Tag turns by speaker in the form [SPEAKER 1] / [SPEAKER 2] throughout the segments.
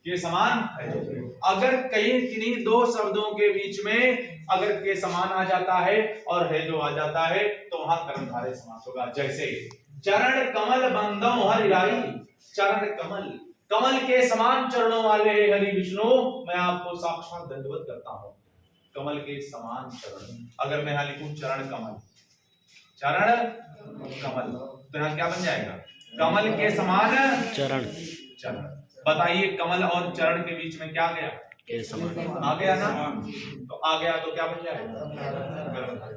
[SPEAKER 1] के समान है जो। अगर कहीं किन्हीं दो शब्दों के बीच में अगर के समान आ जाता है और है जो आ जाता है तो वहां कर्मधारय समास होगा। जैसे चरण कमल बंदों हरि राई, चरण कमल, कमल के समान चरणों वाले हरि विष्णु, मैं आपको साक्षात दंडवत करता हूं। कमल के समान चरण, अगर मैं यहां लिखूं चरण कमल, चरण कमल, तो यहां क्या बन जाएगा? कमल के समान
[SPEAKER 2] चरण।
[SPEAKER 1] चरण। बताइए कमल और चरण के बीच में क्या गया?
[SPEAKER 2] के समान
[SPEAKER 1] आ गया ना? तो आ गया तो क्या बन जाएगा?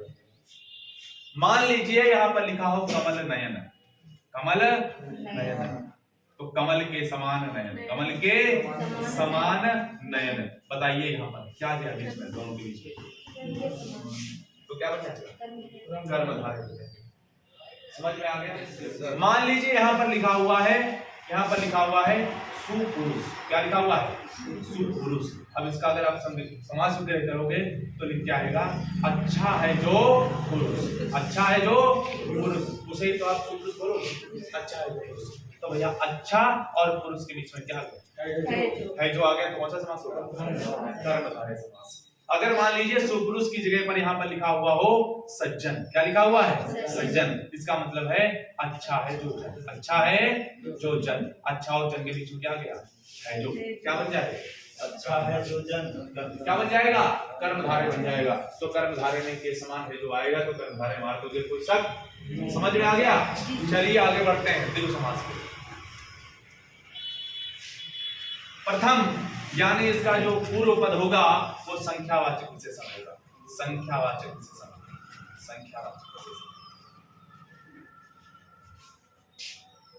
[SPEAKER 1] मान लीजिए यहां पर लिखा हो कमल नयन, कमल नयन, तो कमल के समान नयन, कमल के समान नयन। बताइए यहां पर क्या गया बीच में, दोनों के बीच में? तो क्या बन जाएगा? कर्मधारय। समझ में आ गया? मान लीजिए यहां पर लिखा हुआ है, यहां पर लिखा हुआ है सुपुरुष, क्या लिखा हुआ है? सुपुरुष। अब इसका अगर आप समास विग्रह करोगे तो लिख क्या आएगा? अच्छा है जो पुरुष, अच्छा है जो पुरुष, उसे तो आप सुपुरुष बोलोगे, अच्छा है जो पुरुष। तो भैया अच्छा और पुरुष के बीच में क्या है जो आ गया, तो कौन सा समास होगा? कर्मधारय समास। अगर मान लीजिए सुपुरुष की जगह पर यहाँ पर लिखा हुआ हो सज्जन, क्या लिखा हुआ है? सज्जन। इसका मतलब है अच्छा है जो जन, अच्छा है जो जन। अच्छा और जन के बीच में क्या गया? है जो। क्या बन जाएगा? अच्छा है जो जन, क्या बन जाएगा? कर्मधारय बन जाएगा। तो कर्मधारय में के समान है जो आएगा तो कर्मधारय मार दोगे, कोई शक? समझ में आ गया? चलिए आगे बढ़ते हैं द्विगु समास के। प्रथम यानी इसका जो पूर्व पद होगा वो संख्यावाचक विशेषण होगा, संख्यावाचक विशेषण, संख्यावाचक विशेषण।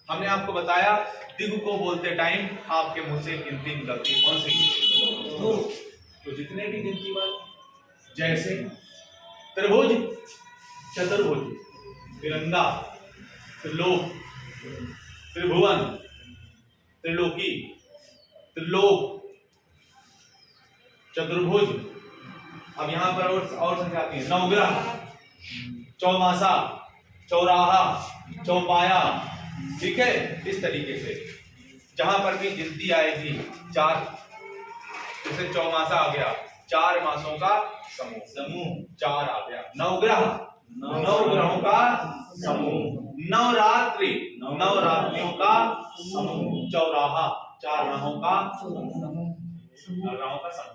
[SPEAKER 1] हमने आपको बताया द्विगु को बोलते टाइम आपके मुंह से गिनती निकलती, कौन सी? दो। तो जितने भी गिनती वाले, जैसे त्रिभुज, चतुर्भुज, तिरंगा, त्रिलोक, त्रिभुवन, त्रिलोकी, त्रिलोक, चतुर्भुज। अब यहां पर और संख्या आती है, नवग्रह, चौमासा, चौराहा, चौपाया, ठीक है। इस तरीके से जहां पर भी गिनती आएगी, चार, जैसे चौमासा आ गया, 4 मासों का समूह, समूह 4 आ गया। नवग्रह, 9 ग्रहों का समूह। नवरात्रि, 9 रात्रियों का समूह। चौराहा, 4 राहों का समूह,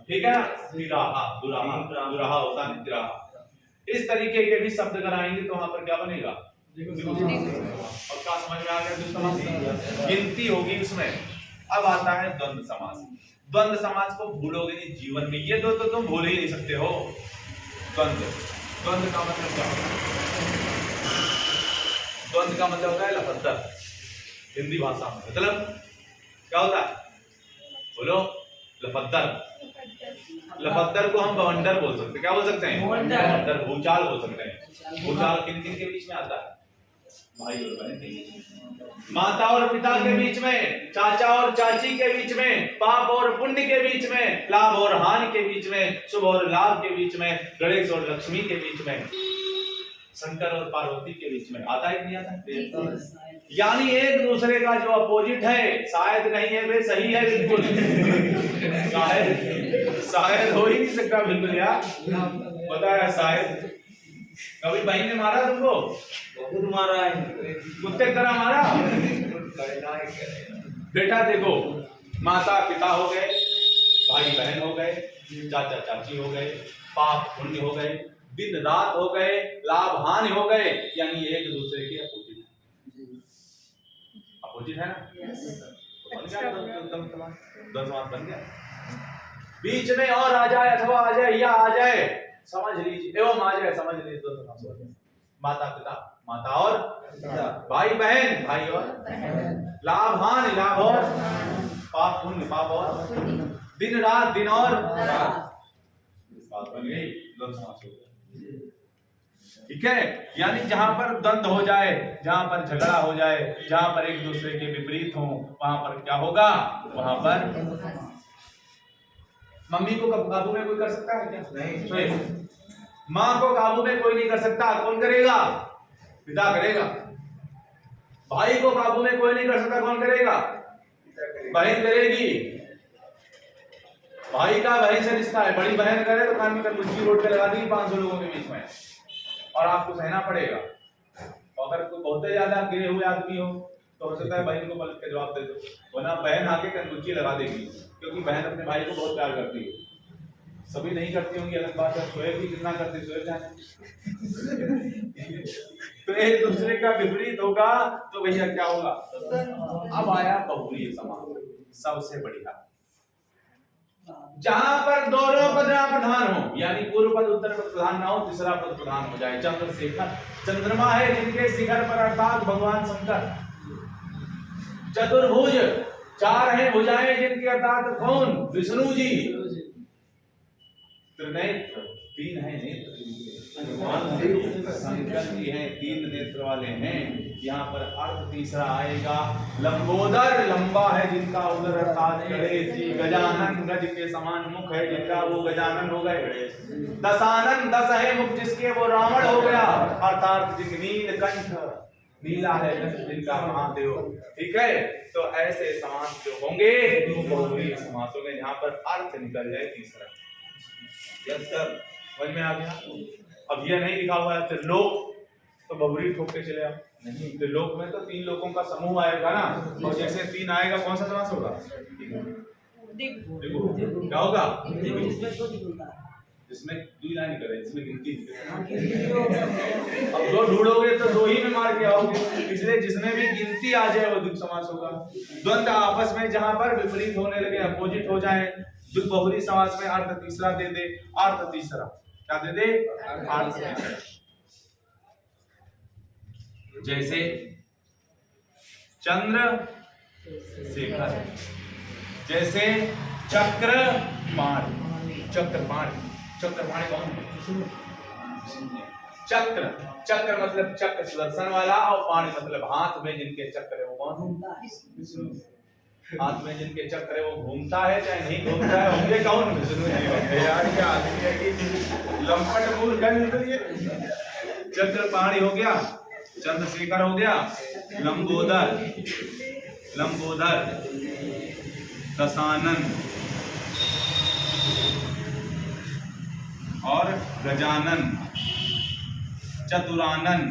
[SPEAKER 1] ठीक है। तिराहा, दुराहा, दुराहा होता है तिराहा। इस तरीके के भी शब्द अगर आएंगे तो वहां पर क्या बनेगा? और क्या समझ में आ गया? गिनती होगी उसमें। अब आता है द्वंद्व समास। द्वंद्व समास को भूलोगे नहीं जीवन में, ये दो तो तुम भूल ही नहीं सकते हो। द्वंद्व, द्वंद्व का मतलब क्या होता है? द्वंद्व का मतलब होता है लफद्दर, हिंदी भाषा में मतलब क्या होता है? बोलो। लफद्दर, लफद्दर को हम बवंडर बोल सकते हैं, क्या बोल सकते हैं? बवंडर। भूचाल बोल सकते हैं। भूचाल किन किन के बीच में आता है? भाई और बहन के बीच में, माता और पिता के बीच में, चाचा और चाची के बीच में, पाप और पुण्य के बीच में, लाभ और हानि के बीच में, शुभ और लाभ के बीच में, गणेश और लक्ष्मी के बीच में, शंकर और पार्वती के बीच में आता है कि नहीं आता? यानी एक दूसरे का जो अपोजिट है, शायद नहीं है वे सही है बिल्कुल। शायद हो ही नहीं सकता बिल्कुल यार, पता है शायद। कभी बहन ने मारा तुमको? बहुत मारा है, कुत्ते की तरह मारा। बेटा देखो, माता पिता हो गए, भाई बहन हो गए, चाचा चाची हो गए, पाप पुण्य हो गए, दिन रात हो गए, लाभ हानि हो गए, यानी एक दूसरे के अपोजिट है। अपोजिट है ना? बन गया द्वंद्व समास बन गया। बीच में और आ जाए अथवा आ जाए या आ जाए समझ लीजिए, एवं आ जाए समझ लीजिए द्वंद्व समास हो गया। माता पिता, माता और भाई बहन, भाई और लाभ हानि, लाभ और पाप पुण्य, पाप और दिन रात, दिन और रात। बात बन गई, द्वंद्व समास हो गया। ठीक है। यानी जहां पर द्वंद्व हो जाए, जहां पर झगड़ा हो जाए, जहां पर एक दूसरे के विपरीत हो, वहां पर क्या होगा? वहां पर मम्मी को काबू में कोई कर सकता है क्या? नहीं। माँ को काबू में कोई नहीं कर सकता, कौन करेगा? पिता करेगा। भाई को काबू में कोई नहीं कर सकता, कौन करेगा? बहन करेगी, भाई का बहन से रिश्ता है, बड़ी बहन करे तो कान में कंबुच्ची रोड पे लगा देगी 500 लोगों के बीच में, और आपको सहना पड़ेगा। अगर कोई बहुत ज्यादा गिरे हुए आदमी हो तो हो सकता है बहन को पलट के जवाब दे दो, वरना बहन आके कंबुच्ची लगा देगी, क्योंकि बहन अपने भाई को बहुत प्यार करती है। सभी नहीं करती होंगी, अलग बात है, शोएब भी कितना करते, शोएब जाने। तो एक दूसरे का विपरीत होगा तो भैया क्या होगा। अब आया बहुरी समाज, सबसे बढ़िया, जहां पर दोनों पद प्रधान हो, यानी पूर्व पद उत्तर पद प्रधान ना हो, तीसरा पद प्रधान हो जाए। चंद्रशेखर, चंद्रमा है जिनके शिखर पर अर्थात भगवान शंकर। चतुर्भुज, 4 हैं भुजाएं जिनकी अर्थात कौन, विष्णु जी। त्रिनेत्र, 3 है नेत्र जिनके, शंकर जी हैं 3 नेत्र वाले हैं। यहाँ पर अर्थ तीसरा आएगा लंबोदर, लंबा है जिनका उदर अर्थात गणेश जी। गजानन, गज के समान मुख है जिनका, वो गजानन हो गए। दशानन, 10 है मुख जिसके, वो रावण हो गया अर्थात नीलकंठ, नीला है जिनका महादेव। ठीक है, तो ऐसे समास जो होंगे बहुव्रीहि समास होंगे, जहाँ पर अर्थ निकल जाए तीसरा। यस सर, समझ में आ गया। अब यह नहीं लिखा हुआ है त्रिलोक तो बहुव्रीहि ठोक के चले आओ, नहीं, त्रिलोक में तो 3 लोगों का समूह आएगा ना, और जैसे 3 आएगा कौन सा समास होगा, देखो क्या होगा, जिसमें 2 लाइन करे, जिसमें गिनती। अब 2 ढूंढोगे तो 2 ही में मार के आओगे, इसलिए जिसमें भी गिनती आ जाए वो द्विग समास होगा। द्वंद्व आपस में जहां पर विपरीत होने लगे, अपोजिट हो जाए, द्विग बहुव्रीहि समास में अर्थ तीसरा दे दे, अर्थ तीसरा क्या दे दे, अर्थ तीसरा। जैसे चंद्र शेखर, जैसे चक्रपाणि, चक्रपाणि, चक्रपाणि कौन, चक्र, चक्र मतलब चक्र सुदर्शन वाला, और पाणि मतलब हाथ में जिनके चक्र है वो कौन, विष्णु। हाथ में जिनके चक्र है वो घूमता है चाहे नहीं घूमता है, होंगे कौन, विष्णु जी होंगे। यार क्या आदमी है कि लंपट मूल कर निकलिए। चक्रपाणि हो गया, चंद्रशेखर हो गया, लंबोदर, लंबोदर, दशानन और गजानन, चतुरानन,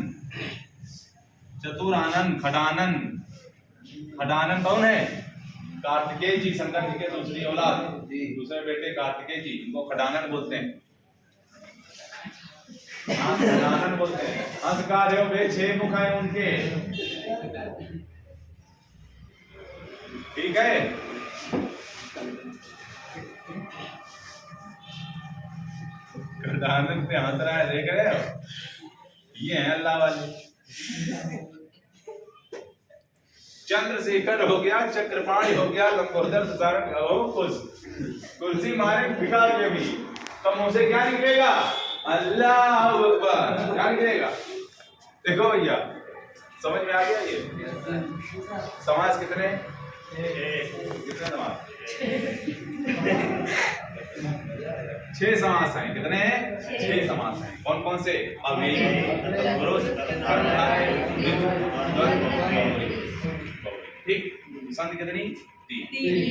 [SPEAKER 1] चतुरानन, खडानन, खडानन कौन है, कार्तिकेय जी, शंकर जी के दूसरी औलाद, दूसरे बेटे कार्तिकेय जी, इनको खडानन बोलते हैं। खडानन बोलते हैं। अंधकार है वे 6 मुख है उनके, ठीक है। खडानन पे हंस रहा है, देख रहे हो, ये है अल्लाह वाले। चंद्रशेखर हो गया, चक्रपाणि हो गया, लंबोदर, दशानन हो, कुर्सी मारे बिखा के भी, तो मुंह से क्या निकलेगा, अल्लाह अकबर, क्या निकलेगा। देखो भैया, समझ में आ गया। ये समाज कितने, कितने समाज, 6 समास हैं। कितने हैं, 6 समास हैं। कौन कौन से, अव्ययी, तत्पुरुष, ठीक। संधि कितनी, 3।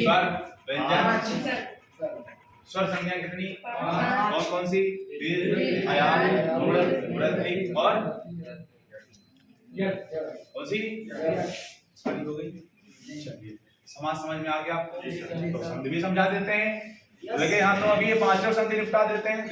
[SPEAKER 1] स्वर, व्यंजन, स्वर संज्ञा कितनी, कौन कौन सी, दीर्घ, आयाम, वृद्धि और कौन सी, सारी हो गई। चलिए, समास समझ में आ गया आपको, तो संधि भी समझा देते हैं। लगे हाथों अभी ये 5 संधि निपटा देते हैं।